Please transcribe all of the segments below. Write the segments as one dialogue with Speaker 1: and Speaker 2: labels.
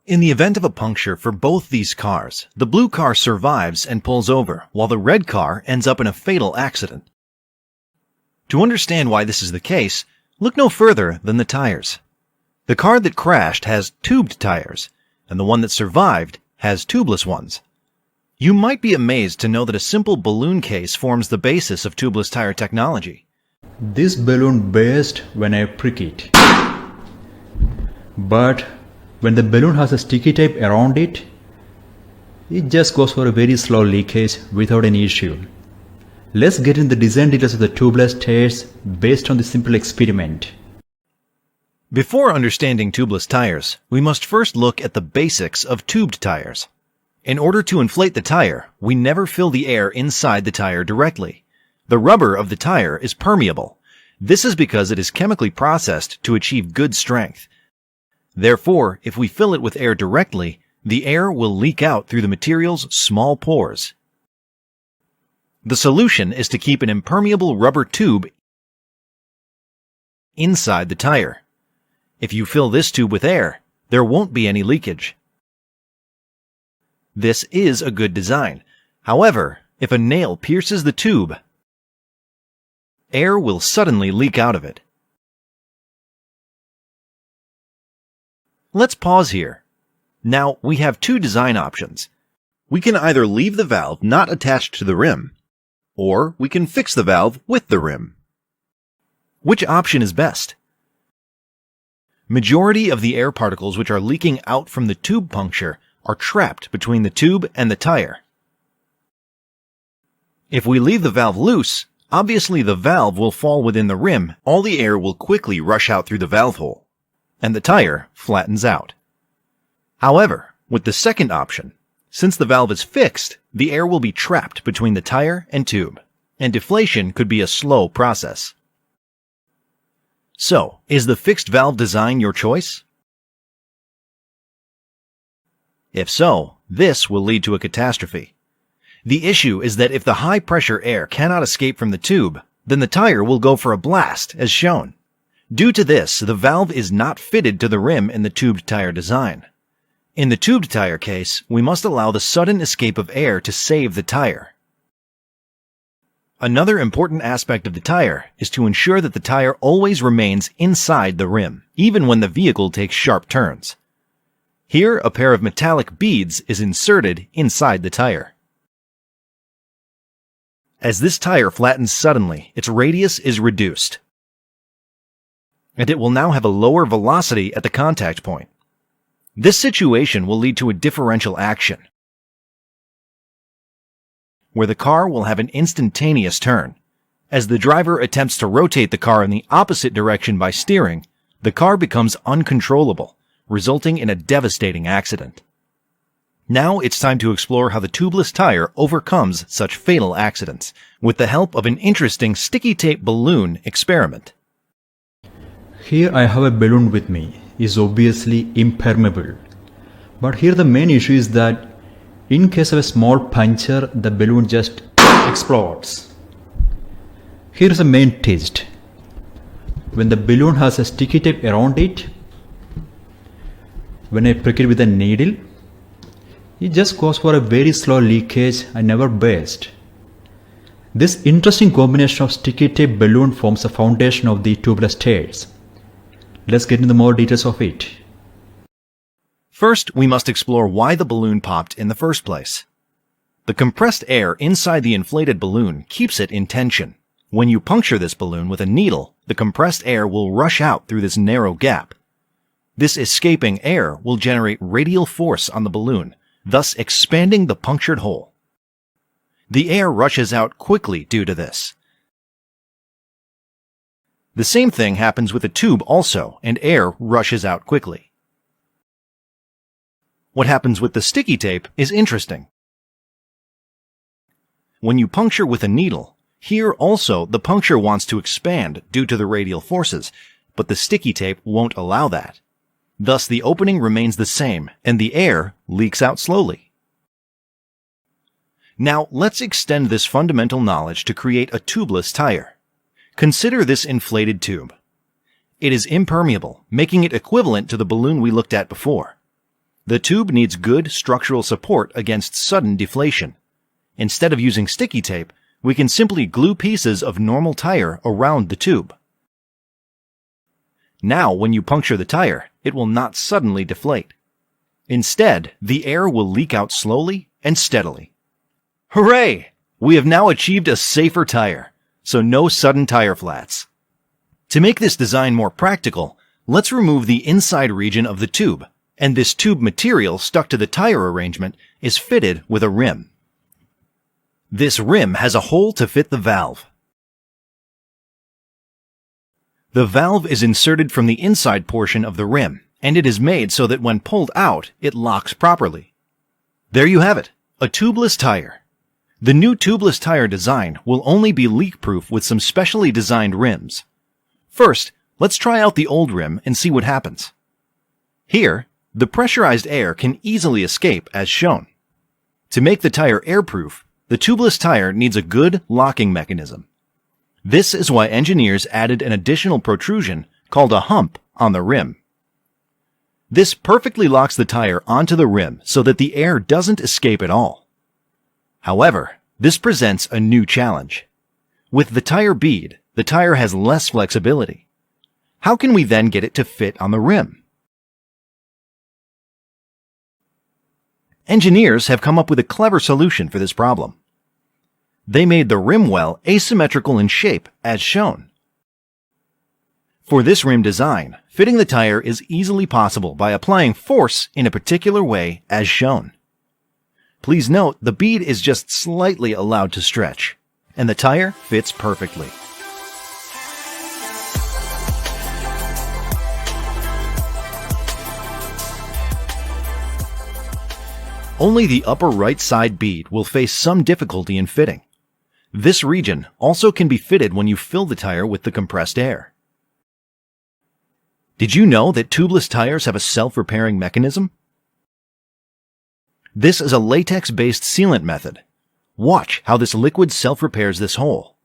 Speaker 1: In the event of a puncture for both these cars, the blue car survives and pulls over, while the red car ends up in a fatal accident. To understand why this is the case, look no further than the tires. The car that crashed has tubed tires, and the one that survived has tubeless ones. You might be amazed to know that a simple balloon case forms the basis of tubeless tire technology.
Speaker 2: This balloon burst when I prick it. But when the balloon has a sticky tape around it, it just goes for a very slow leakage without any issue. Let's get in the design details of the tubeless tires based on the simple experiment.
Speaker 1: Before understanding tubeless tires, we must first look at the basics of tubed tires. In order to inflate the tire, we never fill the air inside the tire directly. The rubber of the tire is permeable. This is because it is chemically processed to achieve good strength. Therefore, if we fill it with air directly, the air will leak out through the material's small pores. The solution is to keep an impermeable rubber tube inside the tire. If you fill this tube with air, there won't be any leakage. This is a good design. However, if a nail pierces the tube, air will suddenly leak out of it. Let's pause here. Now, we have two design options. We can either leave the valve not attached to the rim, or we can fix the valve with the rim. Which option is best? Majority of the air particles which are leaking out from the tube puncture are trapped between the tube and the tire. If we leave the valve loose, obviously the valve will fall within the rim, all the air will quickly rush out through the valve hole, and the tire flattens out. However, with the second option, since the valve is fixed, the air will be trapped between the tire and tube, and deflation could be a slow process. So, is the fixed valve design your choice? If so, this will lead to a catastrophe. The issue is that if the high-pressure air cannot escape from the tube, then the tire will go for a blast, as shown. Due to this, the valve is not fitted to the rim in the tubed tire design. In the tubed tire case, we must allow the sudden escape of air to save the tire. Another important aspect of the tire is to ensure that the tire always remains inside the rim, even when the vehicle takes sharp turns. Here, a pair of metallic beads is inserted inside the tire. As this tire flattens suddenly, its radius is reduced, and it will now have a lower velocity at the contact point. This situation will lead to a differential action, where the car will have an instantaneous turn. As the driver attempts to rotate the car in the opposite direction by steering, the car becomes uncontrollable, resulting in a devastating accident. Now it's time to explore how the tubeless tire overcomes such fatal accidents, with the help of an interesting sticky tape balloon experiment.
Speaker 2: Here I have a balloon with me. It's obviously impermeable. But here the main issue is that in case of a small puncture, the balloon just explodes. Here is the main twist. When the balloon has a sticky tape around it, when I prick it with a needle, it just goes for a very slow leakage and never burst. This interesting combination of sticky tape balloon forms the foundation of the tubeless tires. Let's get into more details of it.
Speaker 1: First, we must explore why the balloon popped in the first place. The compressed air inside the inflated balloon keeps it in tension. When you puncture this balloon with a needle, the compressed air will rush out through this narrow gap. This escaping air will generate radial force on the balloon, thus expanding the punctured hole. The air rushes out quickly due to this. The same thing happens with a tube also, and air rushes out quickly. What happens with the sticky tape is interesting. When you puncture with a needle, here also the puncture wants to expand due to the radial forces, but the sticky tape won't allow that. Thus the opening remains the same, and the air leaks out slowly. Now let's extend this fundamental knowledge to create a tubeless tire. Consider this inflated tube. It is impermeable, making it equivalent to the balloon we looked at before. The tube needs good structural support against sudden deflation. Instead of using sticky tape, we can simply glue pieces of normal tire around the tube. Now, when you puncture the tire, it will not suddenly deflate. Instead, the air will leak out slowly and steadily. Hooray! We have now achieved a safer tire, so no sudden tire flats. To make this design more practical, let's remove the inside region of the tube, and this tube material stuck to the tire arrangement is fitted with a rim. This rim has a hole to fit the valve. The valve is inserted from the inside portion of the rim, and it is made so that when pulled out, it locks properly. There you have it, a tubeless tire. The new tubeless tire design will only be leak-proof with some specially designed rims. First, let's try out the old rim and see what happens. Here, the pressurized air can easily escape as shown. To make the tire airproof, the tubeless tire needs a good locking mechanism. This is why engineers added an additional protrusion called a hump on the rim. This perfectly locks the tire onto the rim so that the air doesn't escape at all. However, this presents a new challenge. With the tire bead, the tire has less flexibility. How can we then get it to fit on the rim? Engineers have come up with a clever solution for this problem. They made the rim well asymmetrical in shape as shown. For this rim design, fitting the tire is easily possible by applying force in a particular way as shown. Please note the bead is just slightly allowed to stretch, and the tire fits perfectly. Only the upper right side bead will face some difficulty in fitting. This region also can be fitted when you fill the tire with the compressed air. Did you know that tubeless tires have a self-repairing mechanism? This is a latex-based sealant method. Watch how this liquid self-repairs this hole.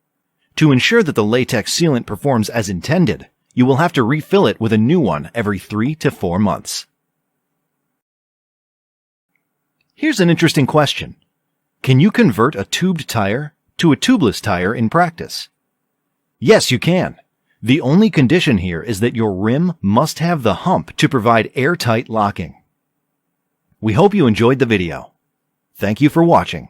Speaker 1: To ensure that the latex sealant performs as intended, you will have to refill it with a new one every 3 to 4 months. Here's an interesting question. Can you convert a tubed tire to a tubeless tire in practice? Yes, you can. The only condition here is that your rim must have the hump to provide airtight locking. We hope you enjoyed the video. Thank you for watching.